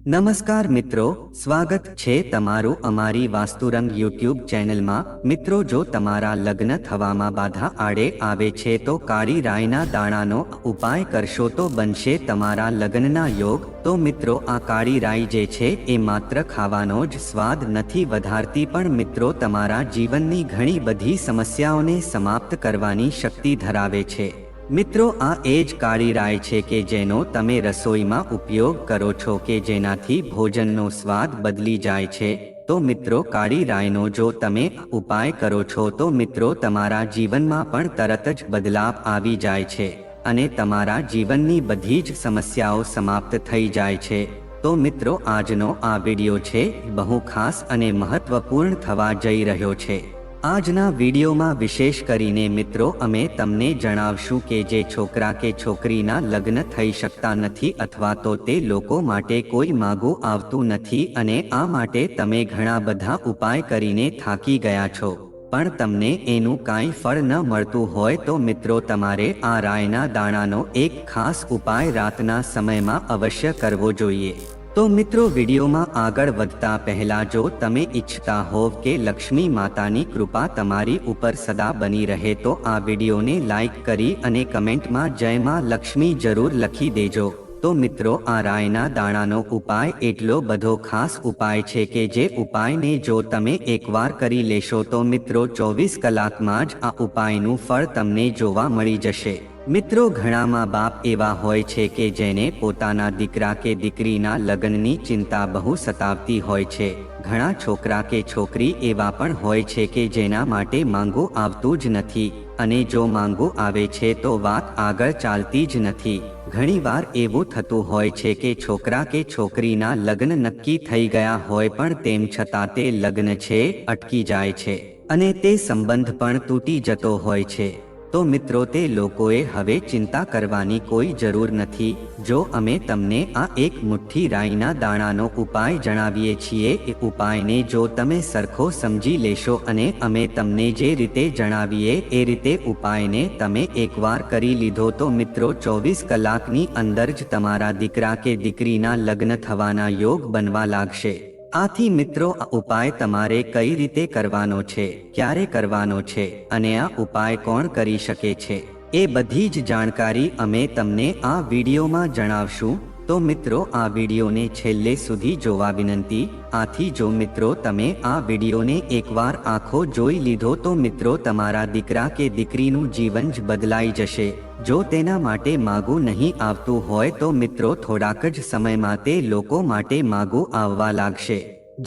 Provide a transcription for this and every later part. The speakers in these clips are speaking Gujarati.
નમસ્કાર મિત્રો, સ્વાગત છે તમારું અમારી વાસ્તુરંગ યુટ્યુબ ચેનલમાં। મિત્રો, જો તમારા લગ્ન થવામાં બાધા આડે આવે છે તો કાળી રાઈના દાણાનો ઉપાય કરશો તો બનશે તમારા લગ્નના યોગ। તો મિત્રો, આ કાળી રાઈ જે છે એ માત્ર ખાવાનો જ સ્વાદ નથી વધારતી, પણ મિત્રો તમારા જીવનની ઘણી બધી સમસ્યાઓને સમાપ્ત કરવાની શક્તિ ધરાવે છે। મિત્રો, આ એ જ કાળી રાઈ છે કે જેનો તમે રસોઈમાં ઉપયોગ કરો છો કે જેનાથી ભોજનનો સ્વાદ બદલી જાય છે। તો મિત્રો, કાળી રાઈનો જો તમે ઉપાય કરો છો તો મિત્રો તમારા જીવનમાં પણ તરત જ બદલાવ આવી જાય છે અને તમારા જીવનની બધી જ સમસ્યાઓ સમાપ્ત થઈ જાય છે। તો મિત્રો, આજનો આ વિડિયો છે બહુ ખાસ અને મહત્વપૂર્ણ થવા જઈ રહ્યો છે। આજના વિડીયોમાં વિશેષ કરીને મિત્રો અમે તમને જણાવશું કે જે છોકરા કે છોકરીના લગ્ન થઈ શકતા નથી અથવા તો તે લોકો માટે કોઈ માગું આવતું નથી અને આ માટે તમે ઘણા બધા ઉપાય કરીને થાકી ગયા છો પણ તમને એનું કાંઈ ફળ ન મળતું હોય તો મિત્રો તમારે આ રાઈના દાણાનો એક ખાસ ઉપાય રાતના સમયમાં અવશ્ય કરવો જોઈએ। તો મિત્રો, વિડીયોમાં આગળ વધતા પહેલા જો તમે ઈચ્છતા હોવ કે લક્ષ્મી માતાની કૃપા તમારી ઉપર સદા બની રહે તો આ વિડીયોને લાઈક કરી અને કમેન્ટમાં જય માં લક્ષ્મી જરૂર લખી દેજો। તો મિત્રો, આ રાઈના દાણાનો ઉપાય એટલો બધો ખાસ ઉપાય છે કે જે ઉપાયને જો તમે એકવાર કરી લેશો તો મિત્રો 24 કલાકમાં જ આ ઉપાયનું ફળ તમને જોવા મળી જશે। મિત્રો, ઘણા મા બાપ એવા હોય છે કે જેને પોતાના દીકરા કે દીકરીના લગ્નની ચિંતા બહુ સતાવતી હોય છે। ઘણા છોકરા કે છોકરી એવા પણ હોય છે કે જેના માટે માંગું આવતું જ નથી અને જો માંગું આવે છે તો વાત આગળ ચાલતી જ નથી। ઘણીવાર એવું થતું હોય છે કે છોકરા કે છોકરીના લગ્ન નક્કી થઈ ગયા હોય પણ તેમ છતાં તે લગ્ન છે અટકી જાય છે અને તે સંબંધ પણ તૂટી જતો હોય છે। તો મિત્રો, તે લોકોએ હવે ચિંતા કરવાની કોઈ જરૂર નથી। જો અમે તમને આ એક મુઠ્ઠી રાઈના દાણાનો ઉપાય જણાવીએ છીએ એ ઉપાયને જો તમે સરખો સમજી લેશો અને અમે તમને જે રીતે જણાવીએ એ રીતે ઉપાયને તમે એકવાર કરી લીધો તો મિત્રો 24 કલાકની અંદર જ તમારા દીકરા કે દીકરીના લગ્ન થવાના યોગ બનવા લાગશે। આથી મિત્રો, આ ઉપાય તમારે કઈ રીતે કરવાનો છે, ક્યારે કરવાનો છે અને આ ઉપાય કોણ કરી શકે છે એ બધી જ જાણકારી અમે તમને આ વિડીયોમાં જણાવશું। તો મિત્રો, આ વિડીયોને છેલ્લે સુધી જોવા વિનંતી। આથી જો મિત્રો તમે આ વિડીયોને એકવાર આખો જોઈ લીધો તો મિત્રો તમારા દીકરા કે દીકરીનું જીવન જ બદલાઈ જશે। જો તેના માટે માગું નહીં આવતું હોય તો મિત્રો થોડાક જ સમયમાં તે લોકો માટે માગું આવવા લાગશે।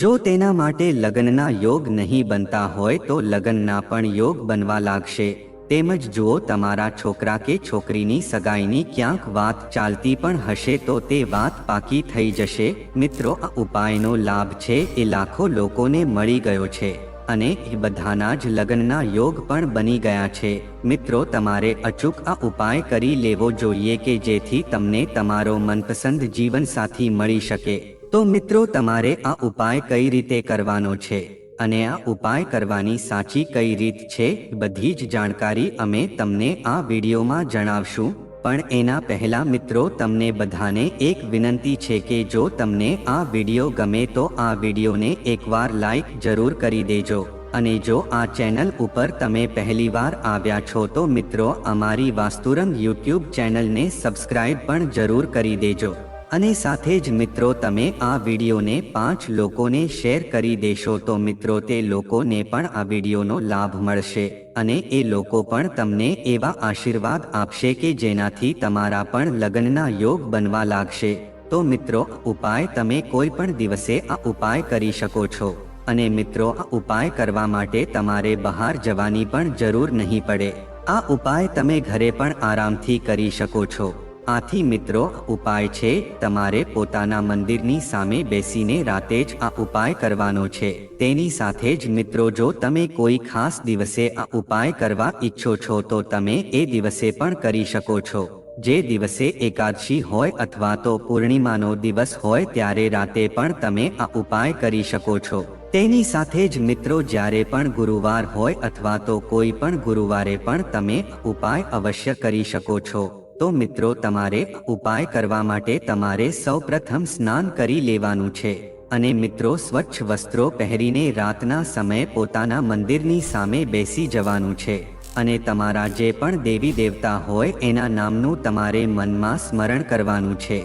જો તેના માટે લગ્નના યોગ નહીં બનતા હોય તો લગ્નના પણ યોગ બનવા લાગશે। તેમજ જુઓ, તમારા છોકરા કે છોકરીની સગાઈની ક્યાંક વાત ચાલતી પણ હશે તો તે વાત પાકી થઈ જશે। મિત્રો, આ ઉપાયનો લાભ છે એ લાખો લોકોને મળી ગયો છે અને એ બધાના જ લગ્નના યોગ પણ બની ગયા છે। મિત્રો, તમારે અચૂક આ ઉપાય કરી લેવો જોઈએ કે જેથી તમને તમારો મનપસંદ જીવનસાથી મળી શકે। તો મિત્રો, તમારે આ ઉપાય કઈ રીતે કરવાનો છે અને આ ઉપાય કરવાની સાચી કઈ રીત છે બધી જ જાણકારી અમે તમને આ વિડીયોમાં જણાવશું। પણ એના પહેલા મિત્રો તમને બધાને એક વિનંતી છે કે જો તમને આ વિડીયો ગમે તો આ વિડીયોને એકવાર લાઈક જરૂર કરી દેજો અને જો આ ચેનલ ઉપર તમે પહેલીવાર આવ્યા છો તો મિત્રો અમારી વાસ્તુરંગ યુટ્યુબ ચેનલને સબસ્ક્રાઇબ પણ જરૂર કરી દેજો અને સાથે જ મિત્રો તમે આ વિડીયોને 5 લોકોને શેર કરી દેશો તો મિત્રો તે લોકોને પણ આ વિડીયોનો લાભ મળશે અને એ લોકો પણ તમને એવા આશીર્વાદ આપશે કે જેનાથી તમારા પણ લગ્નના યોગ બનવા લાગશે। તો મિત્રો, ઉપાય તમે કોઈ પણ દિવસે આ ઉપાય કરી શકો છો અને મિત્રો આ ઉપાય કરવા માટે તમારે બહાર જવાની પણ જરૂર નહીં પડે। આ ઉપાય તમે ઘરે પણ આરામથી કરી શકો છો। આથી મિત્રો, ઉપાય છે તમારે પોતાના મંદિરની સામે બેસીને રાતે જ આ ઉપાય કરવાનો છે। તેની સાથે જ મિત્રો જો તમે કોઈ ખાસ દિવસે આ ઉપાય કરવા ઈચ્છો છો તો તમે એ દિવસે પણ કરી શકો છો। જે દિવસે એકાદશી હોય અથવા તો પૂર્ણિમાનો દિવસ હોય ત્યારે રાતે પણ તમે આ ઉપાય કરી શકો છો। તેની સાથે જ મિત્રો જ્યારે પણ ગુરુવાર હોય અથવા તો કોઈ પણ ગુરુવારે પણ તમે ઉપાય અવશ્ય કરી શકો છો। તો મિત્રો તમારે ઉપાય કરવા માટે તમારે સૌપ્રથમ સ્નાન કરી લેવાનું છે અને મિત્રો સ્વચ્છ વસ્ત્રો પહેરીને રાતના સમયે પોતાના મંદિરની સામે બેસી જવાનું છે અને તમારા જે પણ દેવી દેવતા હોય એના નામનું તમારે મનમાં સ્મરણ કરવાનું છે.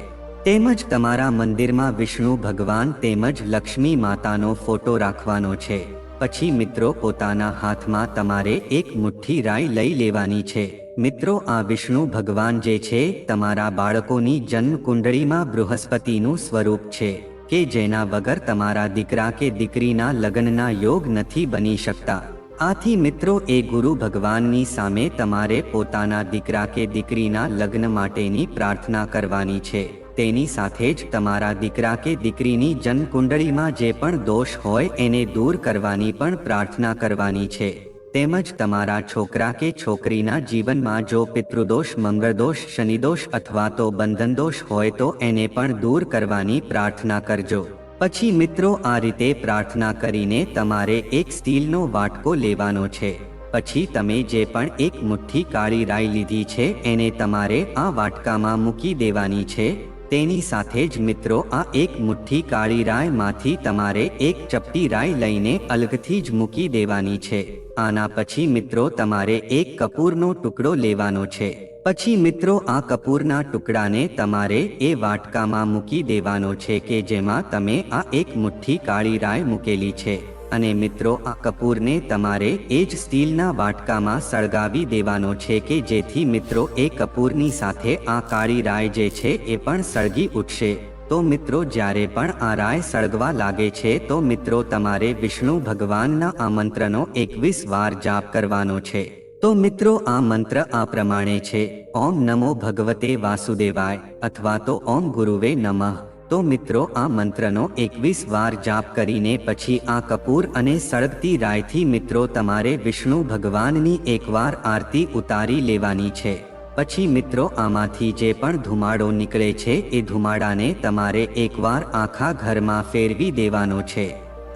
તેમજ તમારા મંદિરમાં વિષ્ણુ ભગવાન તેમજ લક્ષ્મી માતાનો ફોટો રાખવાનો છે. પછી મિત્રો પોતાના હાથમાં તમારે એક મુઠ્ઠી રાઈ લઈ લેવાની છે. મિત્રો આ વિષ્ણુ ભગવાન જે છે તમારા બાળકોની જન્મ કુંડળીમાં બૃહસ્પતિનું સ્વરૂપ છે કે જેના વગર તમારા દીકરા કે દીકરીના લગ્નના યોગ નથી બની શકતા. આથી મિત્રો એ ગુરુ ભગવાનની સામે તમારે પોતાના દીકરા કે દીકરીના લગ્ન માટેની પ્રાર્થના કરવાની છે. તેની સાથે જ તમારા દીકરા કે દીકરીની જન્મ કુંડળીમાં જે પણ દોષ હોય એને દૂર કરવાની પણ પ્રાર્થના કરવાની છે. તેમજ તમારા છોકરા કે છોકરીના જીવનમાં જો પિતૃદોષ, મંગળદોષ, શનિદોષ અથવા તો બંધનદોષ હોય તો એને પણ દૂર કરવાની પ્રાર્થના કરજો. પછી મિત્રો આ રીતે પ્રાર્થના કરીને તમારે એક સ્ટીલનો વાટકો લેવાનો છે. પછી તમે જે પણ એક મુઠ્ઠી કાળી રાઈ લીધી છે એને તમારે આ વાટકામાં મૂકી દેવાની છે. તેની સાથે જ મિત્રો આ એક મુઠ્ઠી કાળી રાઈમાંથી તમારે એક ચપટી રાઈ લઈને અલગથી જ મૂકી દેવાની છે. આના પછી મિત્રો તમારે એક કપૂરનો ટુકડો લેવાનો છે. પછી મિત્રો આ કપૂરના ટુકડાને તમારે એ વાટકામાં મૂકી દેવાનો છે કે જેમાં તમે આ એક મુઠ્ઠી કાળી રાઈ મૂકેલી છે. અને મિત્રો આ કપૂરને તમારે એ જ સ્ટીલના વાટકામાં સળગાવી દેવાનો છે કે જેથી મિત્રો એ કપૂરની સાથે આ કાળી રાઈ જે છે એ પણ સળગી ઉઠશે. તો મિત્રો જ્યારે પણ આ રાઈ સળગવા લાગે છે તો મિત્રો તમારે વિષ્ણુ ભગવાનના આ મંત્રનો 21 વાર જાપ કરવાનો છે. તો મિત્રો આ મંત્ર આ પ્રમાણે છે: ઓમ નમો ભગવતે વાસુદેવાય અથવા તો ઓમ ગુરુવે નમઃ. તો મિત્રો આ મંત્રનો 21 વાર જાપ કરીને પછી આ કપૂર અને સળગતી રાઈથી મિત્રો તમારે વિષ્ણુ ભગવાનની એકવાર આરતી ઉતારી લેવાની છે. પછી મિત્રો આમાંથી જે પણ ધુમાડો નીકળે છે એ ધુમાડાને તમારે એકવાર આખા ઘરમાં ફેરવી દેવાનો છે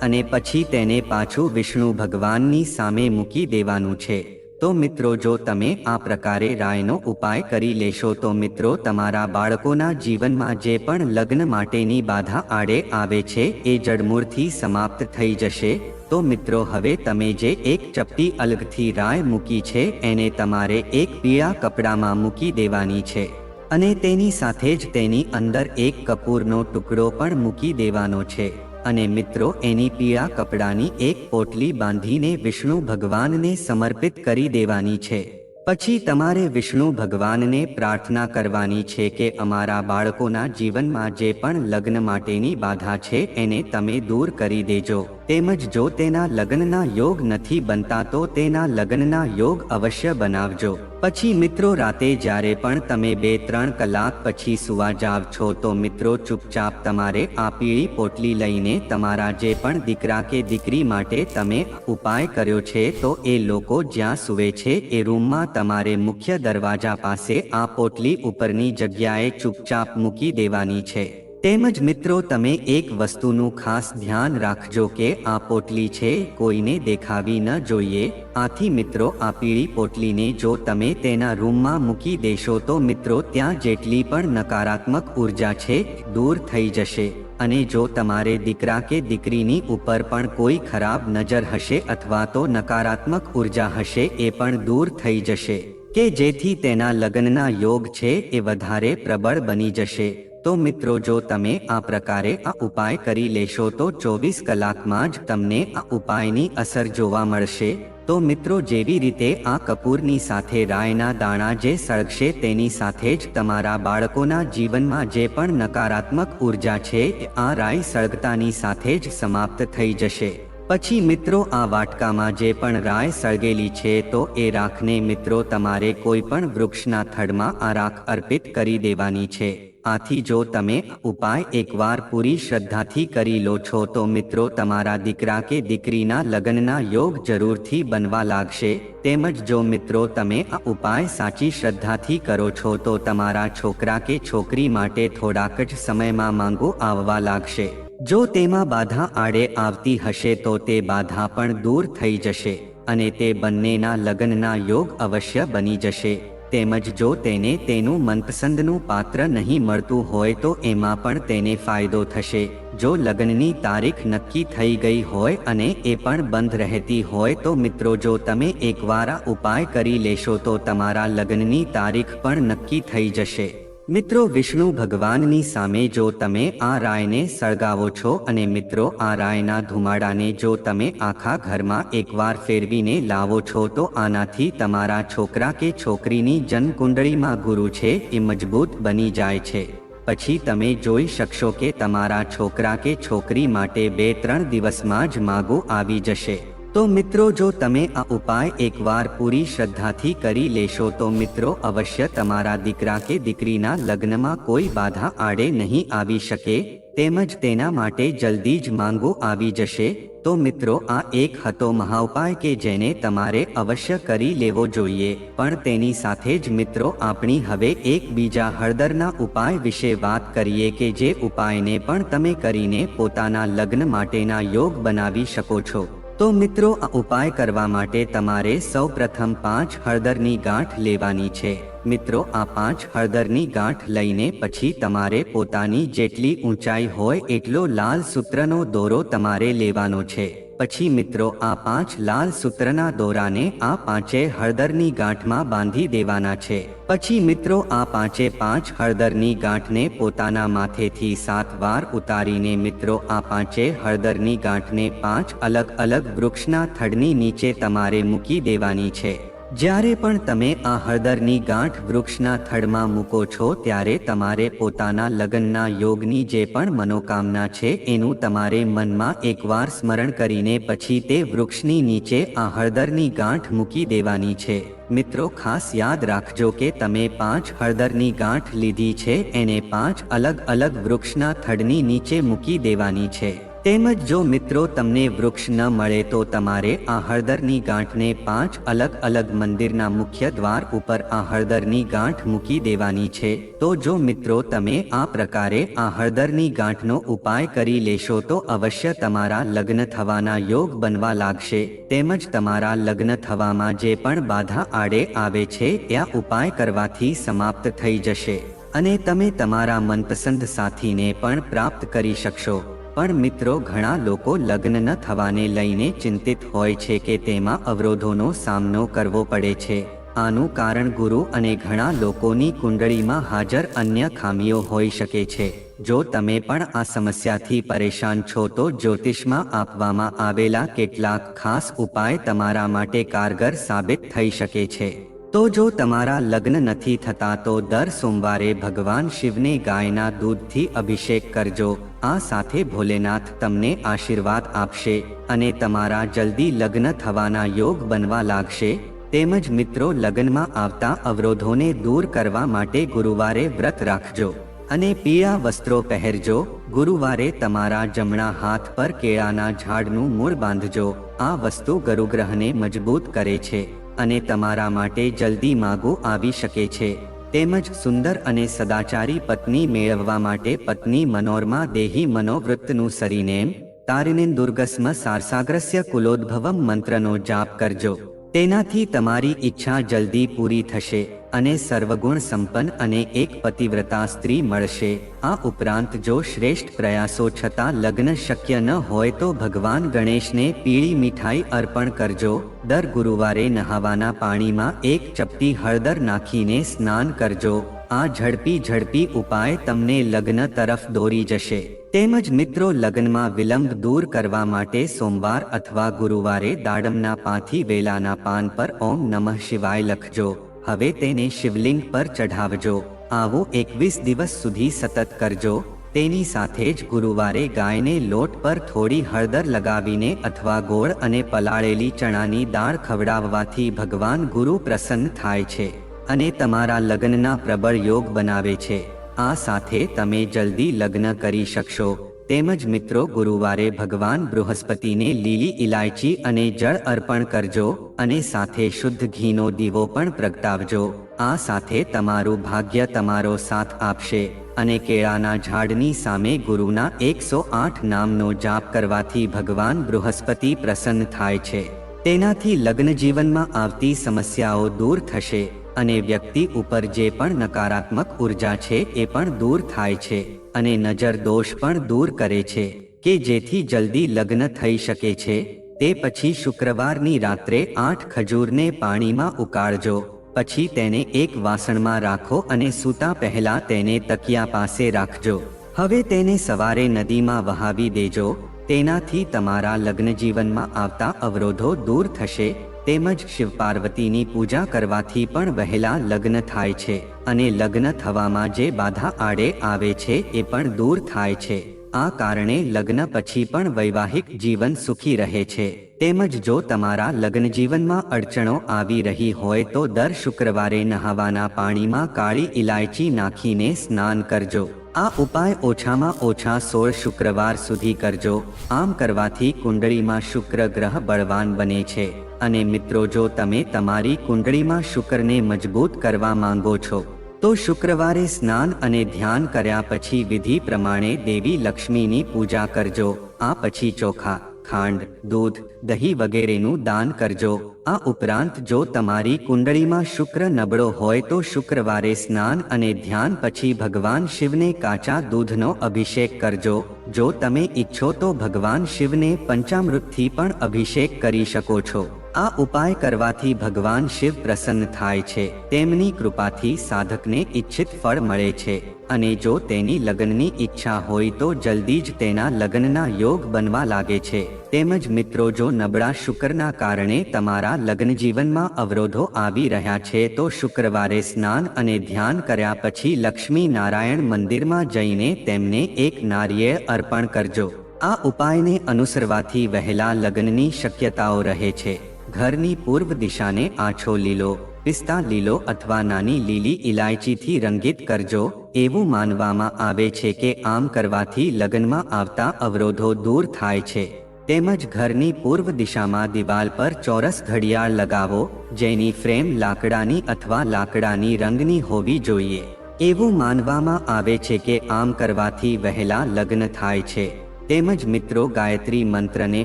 અને પછી તેને પાછું વિષ્ણુ ભગવાનની સામે મૂકી દેવાનું છે. તો મિત્રો જો તમે આ પ્રકારે રાયનો ઉપાય કરી લેશો તો મિત્રો તમારા બાળકોના જીવનમાં જે પણ લગ્ન માટેની બાધા આડે આવે છે એ જડમૂળથી સમાપ્ત થઈ જશે. તો મિત્રો હવે તમે જે એક ચપટી અલગથી રાય મૂકી છે એને તમારે એક પીળા કપડામાં મૂકી દેવાની છે અને તેની સાથે જ તેની અંદર એક કપૂરનો ટુકડો પણ મૂકી દેવાનો છે. અને મિત્રો એની પીળા કપડાની એક પોટલી બાંધીને વિષ્ણુ ભગવાનને સમર્પિત કરી દેવાની છે. પછી તમારે વિષ્ણુ ભગવાનને પ્રાર્થના કરવાની છે કે અમારા બાળકોના જીવનમાં જે પણ લગ્ન માટેની બાધા છે એને તમે દૂર કરી દેજો. તેમજ જો તેના લગ્નના યોગ નથી બનતા તો તેના લગ્નના યોગ અવશ્ય બનાવજો. પછી મિત્રો રાતે જ્યારે પણ તમે 2-3 કલાક પછી સૂવા જાવ છો તો મિત્રો ચૂપચાપ તમારે આ પીળી પોટલી લઈને તમારા જે પણ દીકરા કે દીકરી માટે તમે ઉપાય કર્યો છે તો એ લોકો જ્યાં સૂવે છે એ રૂમમાં તમારે મુખ્ય દરવાજા પાસે આ પોટલી ઉપરની જગ્યાએ ચૂપચાપ મૂકી દેવાની છે. તેમજ મિત્રો તમે એક વસ્તુનું ખાસ ધ્યાન રાખજો કે આ પોટલી છે કોઈને દેખાવી ન જોઈએ. આથી મિત્રો આ પીળી પોટલીને જો તમે તેના રૂમમાં મૂકી દેશો તો મિત્રો ત્યાં જેટલી પણ નકારાત્મક ઉર્જા છે દૂર થઈ જશે. અને જો તમારે દીકરા કે દીકરીની ઉપર પણ કોઈ ખરાબ નજર હશે અથવા તો નકારાત્મક ઉર્જા હશે એ પણ દૂર થઈ જશે કે જેથી તેના લગ્નના યોગ છે એ વધારે પ્રબળ બની જશે. તો મિત્રો જો તમે આ પ્રકારે આ ઉપાય કરી લેશો તો 24 કલાકમાં જ તમને આ ઉપાયની અસર જોવા મળશે. તો મિત્રો જેવી રીતે આ કપૂરની સાથે રાયના દાણા જે સળગશે તેની સાથે જ તમારા બાળકોના જીવનમાં જે પણ નકારાત્મક ઉર્જા છે આ રાય સળગતાની સાથે જ સમાપ્ત થઈ જશે. પછી મિત્રો આ વાટકામાં જે પણ રાય સળગેલી છે તો એ રાખને મિત્રો તમારે કોઈ પણ વૃક્ષના થડમાં આ રાખ અર્પિત કરી દેવાની છે. આથી જો તમે ઉપાય એકવાર પૂરી શ્રદ્ધાથી કરી લો છો તો મિત્રો તમારા દીકરા કે દીકરીના લગ્નના યોગ જરૂરથી બનવા લાગશે. તેમજ જો મિત્રો તમે આ ઉપાય સાચી શ્રદ્ધાથી કરો છો તો તમારા છોકરા કે છોકરી માટે થોડાક જ સમયમાં માંગો આવવા લાગશે. જો તેમાં બાધા આડે આવતી હશે તો તે બાધા પણ દૂર થઈ જશે અને તે બંનેના લગ્નના યોગ અવશ્ય બની જશે. તેમજ જો તેને તેનું મનપસંદનું પાત્ર નહીં મળતું હોય તો એમાં પણ તેને ફાયદો થશે. જો લગ્નની તારીખ નક્કી થઈ ગઈ હોય અને એ પણ બંધ રહેતી હોય તો મિત્રો જો તમે એકવાર આ ઉપાય કરી લેશો તો તમારા લગ્નની તારીખ પણ નક્કી થઈ જશે. મિત્રો, વિષ્ણુ ભગવાનની સામે જો તમે આ રાયને સળગાવો છો અને મિત્રો આ રાયના ધુમાડાને જો તમે આખા ઘરમાં એકવાર ફેરવીને લાવો છો તો આનાથી તમારા છોકરા કે છોકરીની જન્મકુંડળીમાં ગુરુ છે એ મજબૂત બની જાય છે. પછી તમે જોઈ શકશો કે તમારા છોકરા કે છોકરી માટે 2-3 દિવસમાં જ માગું આવી જશે. તો મિત્રો, જો તમે આ ઉપાય એકવાર પૂરી શ્રદ્ધાથી કરી લેશો તો મિત્રો અવશ્ય તમારા દીકરા કે દીકરીના લગ્નમાં કોઈ બાધા આડે નહીં આવી શકે, તેમજ તેના માટે જલ્દી જ માંગો આવી જશે. તો મિત્રો, આ એક હતો મહાઉપાય કે જેને તમારે અવશ્ય કરી લેવો જોઈએ. પણ તેની સાથે જ મિત્રો આપણી હવે એક બીજા હળદરના ઉપાય વિશે વાત કરીએ કે જે ઉપાયને પણ તમે કરીને પોતાના લગ્ન માટેના યોગ બનાવી શકો છો. તો મિત્રો, આ ઉપાય કરવા માટે તમારે સૌપ્રથમ 5 હળદરની ગાંઠ લેવાની છે. મિત્રો, આ 5 હળદરની ગાંઠ લઈને પછી તમારે પોતાની જેટલી ઊંચાઈ હોય એટલો લાલ સૂત્રનો દોરો તમારે લેવાનો છે. પછી મિત્રો આ 5 લાલ સૂત્રના દોરાને આ 5 હળદરની ગાંઠમાં બાંધી દેવાના છે. પછી મિત્રો આ 5 હળદરની ગાંઠને પોતાના માથેથી 7 વાર ઉતારીને મિત્રો આ 5 હળદરની ગાંઠને 5 અલગ અલગ વૃક્ષના થડની નીચે તમારે મૂકી દેવાની છે. જ્યારે પણ તમે આ હળદરની ગાંઠ વૃક્ષના થડમાં મૂકો છો ત્યારે તમારે પોતાના લગ્નના યોગની જે પણ મનોકામના છે એનું તમારે મનમાં એકવાર સ્મરણ કરીને પછી તે વૃક્ષની નીચે આ હળદરની ગાંઠ મૂકી દેવાની છે. મિત્રો, ખાસ યાદ રાખજો કે તમે 5 હળદરની ગાંઠ લીધી છે એને 5 અલગ અલગ વૃક્ષના થડની નીચે મૂકી દેવાની છે. તેમજ જો મિત્રો તમને વૃક્ષ ન મળે તો તમારે આ હળદરની ગાંઠને 5 અલગ અલગ મંદિરના મુખ્ય દ્વાર ઉપર આ હળદરની ગાંઠ મૂકી દેવાની છે. તો જો મિત્રો તમે આ પ્રકારે આ હળદરની ગાંઠનો ઉપાય કરી લેશો તો અવશ્ય તમારા લગ્ન થવાના યોગ બનવા લાગશે. તેમજ તમારા લગ્ન થવામાં જે પણ બાધા આડે આવે છે ત્યાં ઉપાય કરવાથી સમાપ્ત થઈ જશે અને તમે તમારા મનપસંદ સાથીને પણ પ્રાપ્ત કરી શકશો. પણ મિત્રો, ઘણા લોકો લગ્ન ન થવાને લઈને ચિંતિત હોય છે કે તેમાં અવરોધોનો સામનો કરવો પડે છે. આનું કારણ ગુરુ અને ઘણા લોકોની કુંડળીમાં હાજર અન્ય ખામીઓ હોઈ શકે છે. જો તમે પણ આ સમસ્યાથી પરેશાન છો તો જ્યોતિષમાં આપવામાં આવેલા કેટલાક ખાસ ઉપાય તમારા માટે કારગર સાબિત થઈ શકે છે. તો જો તમારા લગ્ન નથી થતા તો દર સોમવારે ભગવાન શિવને ગાયના દૂધથી અભિષેક કરજો. આ સાથે ભોલેનાથ તમને આશીર્વાદ આપશે અને તમારા જલ્દી લગ્ન થવાના યોગ બનવા લાગશે. તેમજ મિત્રો, લગ્નમાં આવતા અવરોધોને દૂર કરવા માટે ગુરુવારે વ્રત રાખજો અને પીળા વસ્ત્રો પહેરજો. ગુરુવારે તમારા જમણા હાથ પર કેળાના ઝાડનું મૂળ બાંધજો. આ વસ્તુ ગુરુગ્રહને મજબૂત કરે છે અને તમારા માટે જલ્દી માગું આવી શકે છે. તેમજ સુંદર અને સદાચારી પત્ની મેળવવા માટે પત્ની મનોરમા દેહી મનોવૃત્તનું સરીનેમ તારિનેન દુર્ગસ્મ સારસાગ્રસ્ય કુલોદ્ભવમ મંત્રનો જાપ કરજો. તેનાથી તમારી ઈચ્છા જલ્દી પૂરી થશે અને સર્વગુણ સંપન્ન અને એક પતિવ્રતા સ્ત્રી મળશે. આ ઉપરાંત જો શ્રેષ્ઠ પ્રયાસો છતાં લગ્ન શક્ય ન હોય તો ભગવાન ગણેશને પીળી મીઠાઈ અર્પણ કરજો. દર ગુરુવારે નહાવાના પાણીમાં 1 ચપટી હળદર નાખીને સ્નાન કરજો. આ ઝડપી ઉપાય તમને લગ્ન તરફ દોરી જશે. તેમજ મિત્રો, લગ્નમાં વિલંબ દૂર કરવા માટે સોમવાર અથવા ગુરુવારે દાડમના પાંથી વેલાના પાન પર ઓમ નમઃ શિવાય લખજો. હવે તેને શિવલિંગ પર ચઢાવજો. આવું 21 દિવસ સુધી સતત કરજો. તેની સાથે જ ગુરુવારે ગાયને લોટ પર થોડી હળદર લગાવીને અથવા ગોળ અને પલાળેલી ચણાની દાળ ખવડાવવાથી ભગવાન ગુરુ પ્રસન્ન થાય છે અને તમારા લગ્નના પ્રબળ યોગ બનાવે છે. આ સાથે તમે જલ્દી લગ્ન કરી શકશો. તેમજ મિત્રો, ગુરુવારે ભગવાન બૃહસ્પતિને લીલી ઇલાયચી અને જળ અર્પણ કરજો અને સાથે શુદ્ધ ઘીનો દીવો પણ પ્રગટાવજો. આ સાથે તમારું ભાગ્ય તમારો સાથ આપશે અને કેળાના ઝાડની સામે ગુરુના 108 નામનો જાપ કરવાથી ભગવાન બૃહસ્પતિ પ્રસન્ન થાય છે. તેનાથી લગ્ન જીવનમાં આવતી સમસ્યાઓ દૂર થશે અને વ્યક્તિ ઉપર જે પણ નકારાત્મક ઉર્જા છે એ પણ દૂર થાય છે અને નજર દોષ પણ દૂર કરે છે કે જેથી જલ્દી લગ્ન થઈ શકે છે। તે પછી શુક્રવારની રાત્રે 8 ખજૂરને પાણીમાં ઉકાળજો, પછી તેને એક વાસણમાં રાખો અને સૂતા પહેલા તેને તકિયા પાસે રાખજો। હવે તેને સવારે નદીમાં વહાવી દેજો। તેનાથી તમારા લગ્ન જીવનમાં આવતા અવરોધો દૂર થશે। તેમજ શિવ પાર્વતીની પૂજા કરવાથી પણ વહેલા લગ્ન થાય છે અને લગ્ન થવામાં જે બાધા આડે આવે છે એ પણ દૂર થાય છે। આ કારણે લગ્ન પછી પણ વૈવાહિક જીવન સુખી રહે છે। તેમજ જો તમારા લગ્ન જીવનમાં અડચણો આવી રહી હોય તો દર શુક્રવારે નહાવાના પાણીમાં કાળી ઇલાયચી નાખીને સ્નાન કરજો। આ ઉપાય ઓછામાં ઓછા 16 શુક્રવાર સુધી કરજો। આમ કરવાથી કુંડળીમાં શુક્ર ગ્રહ બળવાન બને છે। અને મિત્રો, જો તમે તમારી કુંડળીમાં શુક્રને મજબૂત કરવા માંગો છો તો શુક્રવારે સ્નાન અને ધ્યાન કર્યા પછી વિધિ પ્રમાણે દેવી લક્ષ્મીની પૂજા કરજો। આ પછી ચોખા, ખાંડ, દૂધ, દહીં વગેરેનું દાન કરજો। આ ઉપરાંત જો તમારી કુંડળીમાં શુક્ર નબળો હોય તો શુક્રવારે સ્નાન અને ધ્યાન પછી ભગવાન શિવને કાચા દૂધનો અભિષેક કરજો। જો તમે ઈચ્છો તો ભગવાન શિવને પંચામૃતથી પણ અભિષેક કરી શકો છો। આ ઉપાય કરવાથી ભગવાન શિવ પ્રસન્ન થાય છે। તેમની કૃપાથી સાધકને ઈચ્છિત ફળ મળે છે અને જો તેની લગ્નની ઈચ્છા હોય તો જલ્દી જ તેના લગ્નના યોગ બનવા લાગે છે। તેમજ મિત્રો, જો નબળા શુક્રના કારણે તમારા લગ્ન જીવનમાં અવરોધો આવી રહ્યા છે તો શુક્રવારે સ્નાન અને ધ્યાન કર્યા પછી લક્ષ્મી નારાયણ મંદિરમાં જઈને તેમને એક નારિયેળ અર્પણ કરજો। આ ઉપાયને અનુસરવાથી વહેલા લગ્નની શક્યતાઓ રહે છે। ઘરની પૂર્વ દિશાને આછો લીલો, પિસ્તા લીલો અથવા નાની લીલી ઇલાયચીથી રંગિત કરજો। એવું માનવામાં આવે છે કે આમ કરવાથી લગ્નમાં આવતા અવરોધો દૂર થાય છે। તેમજ ઘરની પૂર્વ દિશામાં દિવાલ પર ચોરસ ઘડિયાળ લગાવો, જેની ફ્રેમ લાકડાની અથવા લાકડાની રંગની હોવી જોઈએ। એવું માનવામાં આવે છે કે આમ કરવાથી વહેલા લગ્ન થાય છે। તેમજ મિત્રો, ગાયત્રી મંત્રને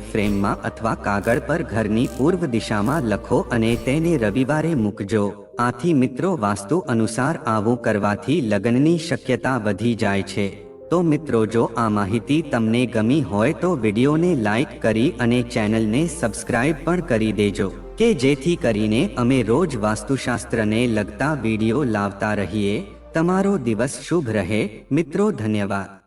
ફ્રેમમાં અથવા કાગળ પર ઘરની પૂર્વ દિશામાં લખો અને તેને રવિવારે મૂકજો। આથી મિત્રો, વાસ્તુ અનુસાર આવું કરવાથી લગ્નની શક્યતા વધી જાય છે। તો મિત્રો, જો આ માહિતી તમને ગમી હોય તો વિડીયોને લાઈક કરી અને ચેનલને સબસ્ક્રાઇબ પણ કરી દેજો કે જેથી કરીને અમે રોજ વાસ્તુશાસ્ત્રને લગતા વિડીયો લાવતા રહીએ। તમારો દિવસ શુભ રહે મિત્રો। ધન્યવાદ।